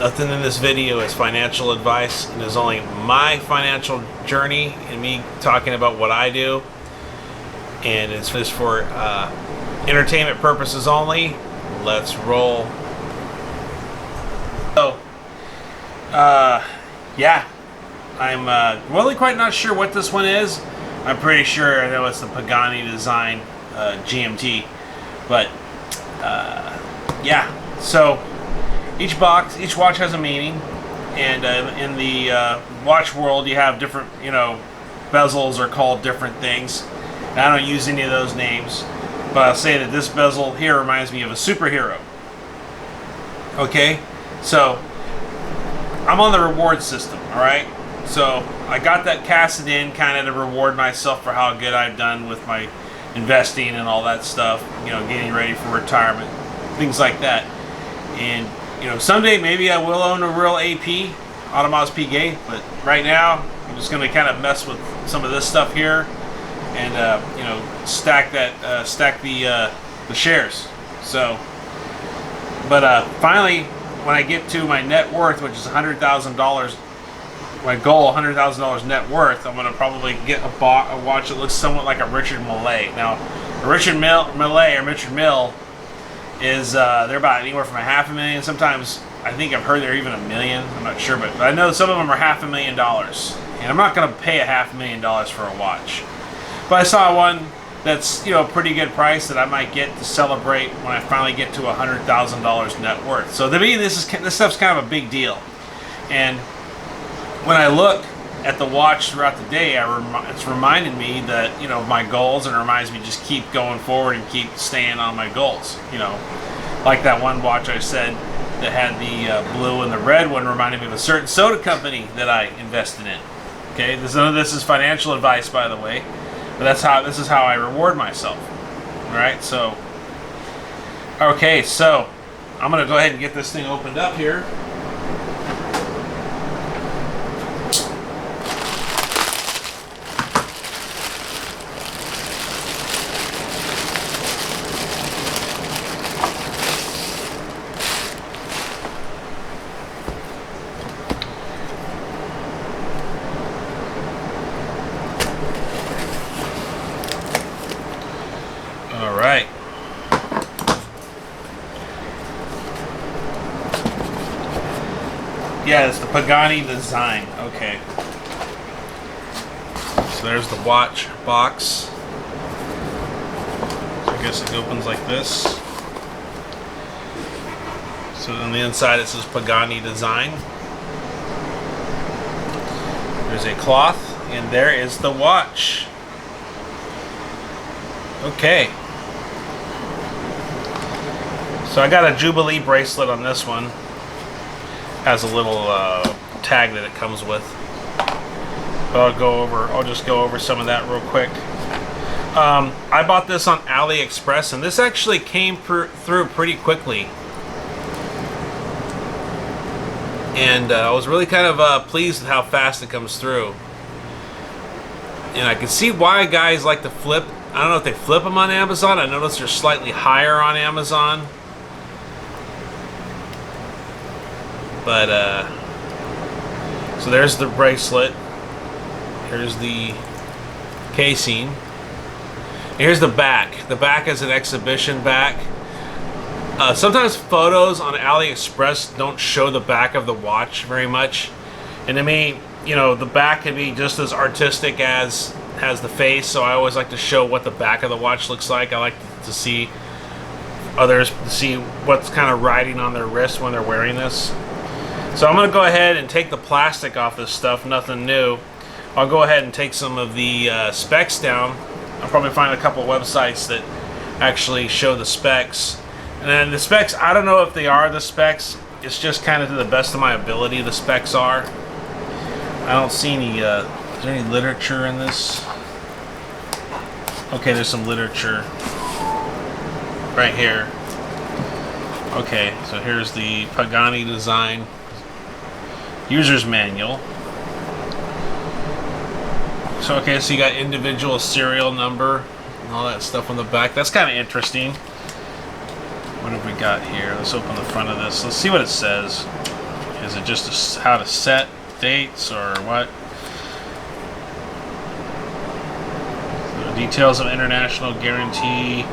Nothing in this video is financial advice, and is only my financial journey and me talking about what I do. And it's just for entertainment purposes only. Let's roll. So, yeah, I'm really quite not sure what this one is. I'm pretty sure I know it's the Pagani Design GMT, but yeah. So each watch has a meaning, and in the watch world, you have different, bezels are called different things. And I don't use any of those names, but I'll say that this bezel here reminds me of a superhero. Okay, so I'm on the reward system, all right? So I got that casted in kind of to reward myself for how good I've done with my investing and all that stuff, getting ready for retirement, things like that. And, someday maybe I will own a real AP, Automoz Piguet, but right now I'm just going to kind of mess with some of this stuff here and, stack the shares. So, but finally, when I get to my net worth, which is $100,000, my goal, $100,000 net worth, I'm going to probably get a watch that looks somewhat like a Richard Mille. Now, a Richard Mille is, they're about anywhere from $500,000. Sometimes, I think I've heard they're even $1 million. I'm not sure, but I know some of them are $500,000. And I'm not going to pay $500,000 for a watch. But I saw one that's, a pretty good price that I might get to celebrate when I finally get to $100,000 net worth. So to me, this stuff's kind of a big deal. And when I look at the watch throughout the day, it's reminded me that, my goals, and it reminds me just keep going forward and keep staying on my goals. Like that one watch I said that had the blue and the red one reminded me of a certain soda company that I invested in. Okay, this is financial advice, by the way, but this is how I reward myself. All right, so okay, so I'm gonna go ahead and get this thing opened up here. All right. Yeah, it's the Pagani Design. Okay. So there's the watch box. So I guess it opens like this. So on the inside it says Pagani Design. There's a cloth, and there is the watch. Okay. So I got a Jubilee bracelet on this one. Has a little tag that it comes with. But I'll just go over some of that real quick. I bought this on AliExpress, and this actually came through pretty quickly. And I was really kind of pleased with how fast it comes through. And I can see why guys like to flip. I don't know if they flip them on Amazon. I noticed they're slightly higher on Amazon. But, so there's the bracelet. Here's the casing. Here's the back. The back is an exhibition back. Sometimes photos on AliExpress don't show the back of the watch very much. And to me, the back can be just as artistic as has the face, so I always like to show what the back of the watch looks like. I like to see others, see what's kind of riding on their wrist when they're wearing this. So I'm going to go ahead and take the plastic off this stuff, nothing new. I'll go ahead and take some of the specs down. I'll probably find a couple websites that actually show the specs. And then the specs, I don't know if they are the specs. It's just kind of to the best of my ability the specs are. I don't see any, is there any literature in this? Okay, there's some literature right here. Okay, so here's the Pagani Design User's Manual. So, okay, so you got individual serial number and all that stuff on the back. That's kind of interesting. What have we got here? Let's open the front of this. Let's see what it says. Is it just how to set dates or what? So details of international guarantee,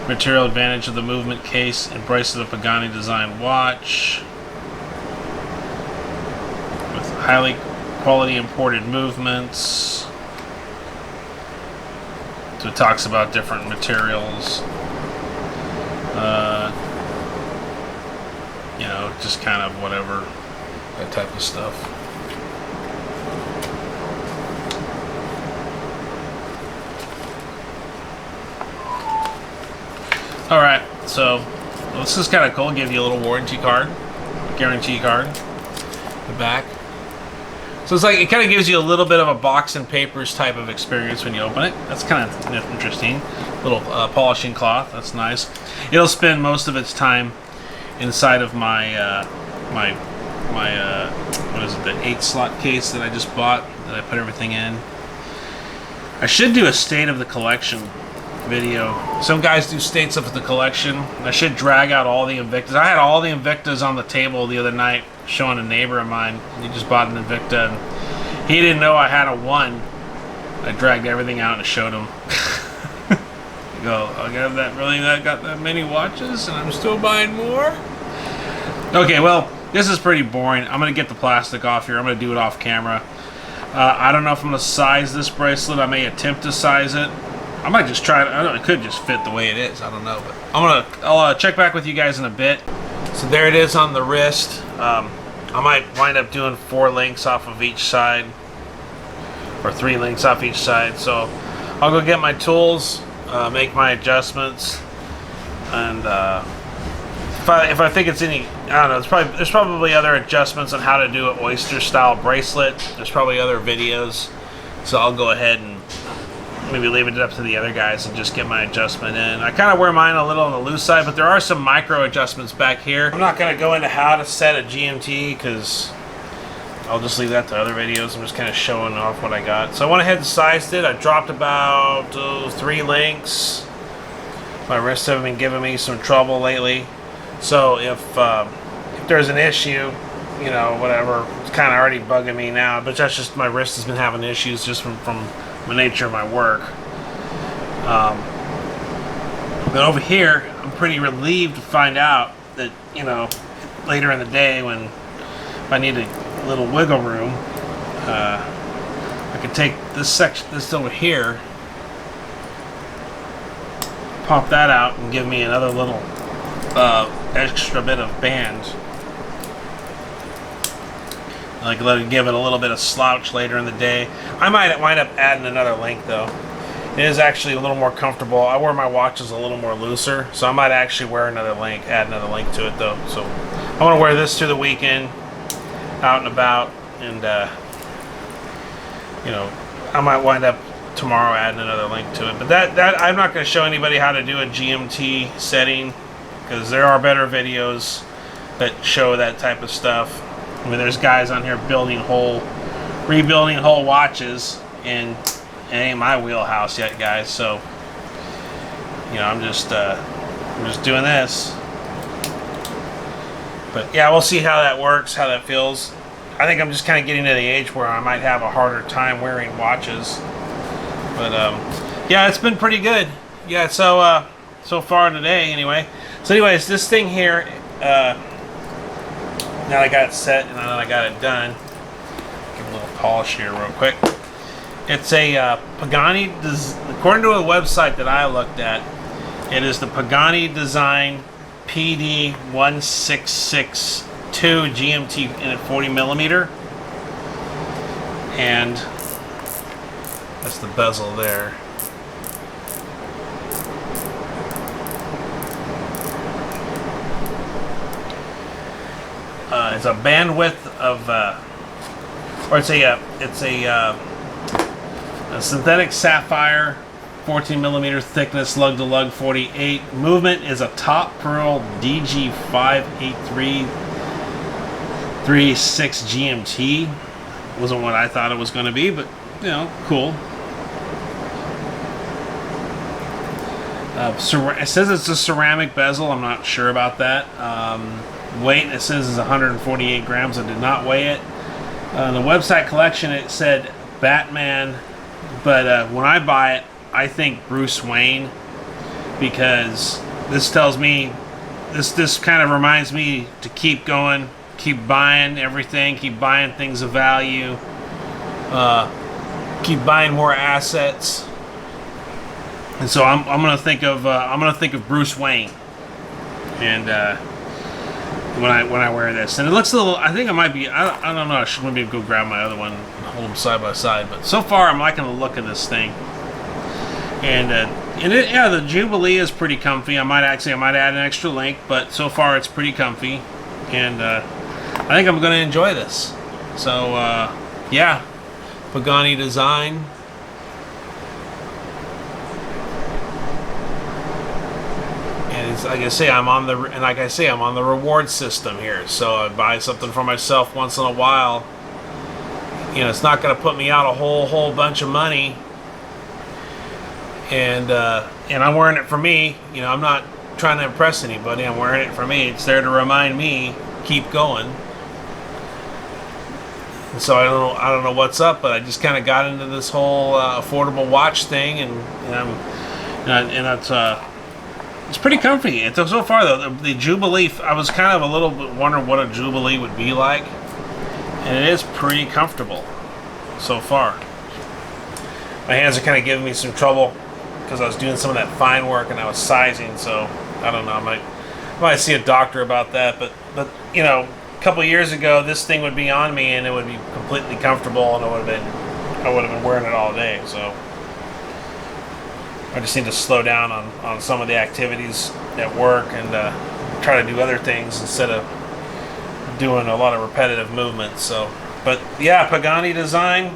material advantage of the movement case and bracelet of Pagani Design watch with highly quality imported movements. So it talks about different materials. You know, just kind of whatever, that type of stuff. Alright, so this is kind of cool. Give you a little warranty card, guarantee card, the back. So it's like, it kind of gives you a little bit of a box and papers type of experience when you open it. That's kind of interesting. Little polishing cloth, that's nice. It'll spend most of its time inside of my what is it, the 8-slot case that I just bought, that I put everything in. I should do a state of the collection video. Some guys do states of the collection. I should drag out all the Invictas. I had all the Invictas on the table the other night, showing a neighbor of mine. He just bought an Invicta, and he didn't know I had a 1. I dragged everything out and showed him. Go, I got that, really, that got that many watches and I'm still buying more? Okay, well, this is pretty boring. I'm gonna get the plastic off here. I'm gonna do it off camera. I don't know if I'm gonna size this bracelet. I may attempt to size it. I might just try it. I don't know, it could just fit the way it is. I don't know, but I'll check back with you guys in a bit. So there it is on the wrist. I might wind up doing 4 links off of each side, or 3 links off each side. So I'll go get my tools, make my adjustments, and if I think it's any, I don't know, there's probably other adjustments on how to do an oyster style bracelet. There's probably other videos, so I'll go ahead and maybe leave it up to the other guys and just get my adjustment in. I kind of wear mine a little on the loose side, but there are some micro adjustments back here. I'm not going to go into how to set a GMT because I'll just leave that to other videos. I'm just kind of showing off what I got. So I went ahead and sized it. I dropped about 3 links. My wrists have been giving me some trouble lately. So if there's an issue, you know, whatever, it's kind of already bugging me now, but that's just my wrist has been having issues just from the nature of my work. But over here, I'm pretty relieved to find out that, you know, later in the day when if I need a little wiggle room, I could take this section, this over here, pop that out and give me another little extra bit of band. Like let it give it a little bit of slouch later in the day. I might wind up adding another link though. It is actually a little more comfortable. I wear my watches a little more looser, so I might actually wear another link, add another link to it though. So I want to wear this through the weekend, out and about, and you know, I might wind up tomorrow adding another link to it. But that I'm not going to show anybody how to do a GMT setting, because there are better videos that show that type of stuff. I mean, there's guys on here rebuilding whole watches, and it ain't my wheelhouse yet, guys. So, you know, I'm just doing this. But yeah, we'll see how that works, how that feels. I think I'm just kind of getting to the age where I might have a harder time wearing watches. But yeah, it's been pretty good. Yeah, so so far today, anyway. So, anyways, this thing here. Now I got it set and now that I got it done, give a little polish here real quick. It's a Pagani, according to a website that I looked at, it is the Pagani Design PD1662 GMT in at 40mm. And that's the bezel there. It's a bandwidth of, or it's a synthetic sapphire, 14mm thickness, lug to lug 48. Movement is a top pearl DG58336 GMT. Wasn't what I thought it was going to be, but you know, cool. It says it's a ceramic bezel. I'm not sure about that. weight it says is 148 grams. I did not weigh it. The website collection, it said Batman, but when I buy it, I think Bruce Wayne, because this tells me, this kind of reminds me to keep going, keep buying everything, keep buying things of value, keep buying more assets. And so I'm gonna think of Bruce Wayne, and when I wear this, and it looks a little. I think it might be. I don't know. I should maybe go grab my other one and hold them side by side. But so far, I'm liking the look of this thing. And yeah, the Jubilee is pretty comfy. I might add an extra link, but so far it's pretty comfy, and I think I'm gonna enjoy this. So yeah, Pagani Design. Like I say, I'm on the reward system here. So I buy something for myself once in a while. You know, it's not going to put me out a whole bunch of money. And I'm wearing it for me. You know, I'm not trying to impress anybody. I'm wearing it for me. It's there to remind me, keep going. And so I don't know what's up, but I just kind of got into this whole affordable watch thing, and it's pretty comfy. So far, though, the Jubilee, I was kind of a little bit wondering what a Jubilee would be like, and it is pretty comfortable so far. My hands are kind of giving me some trouble because I was doing some of that fine work and I was sizing, so I don't know. I might see a doctor about that, but you know, a couple of years ago, this thing would be on me and it would be completely comfortable, and I would have been wearing it all day. So I just need to slow down on some of the activities at work and try to do other things instead of doing a lot of repetitive movements. So, but yeah, Pagani Design.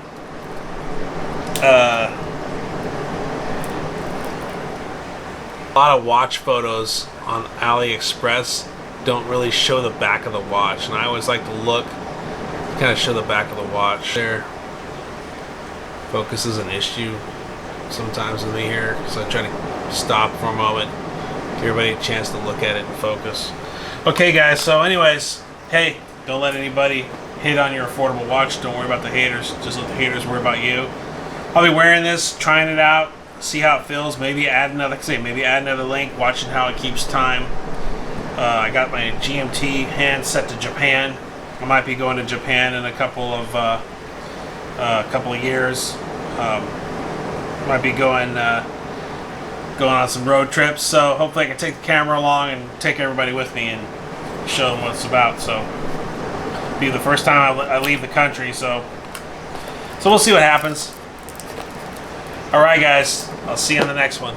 A lot of watch photos on AliExpress don't really show the back of the watch, and I always like to look, kind of show the back of the watch. There, focus is an issue sometimes with me here, so I try to stop for a moment, give everybody a chance to look at it and focus. Okay guys, so anyways, hey, don't let anybody hate on your affordable watch. Don't worry about the haters, just let the haters worry about you. I'll be wearing this, trying it out, see how it feels, maybe add another link, watching how it keeps time. I got my GMT hand set to Japan. I might be going to Japan in a couple of years. Might be going on some road trips, so hopefully I can take the camera along and take everybody with me and show them what it's about. So it'll be the first time I leave the country, so we'll see what happens. Alright guys, I'll see you on the next one.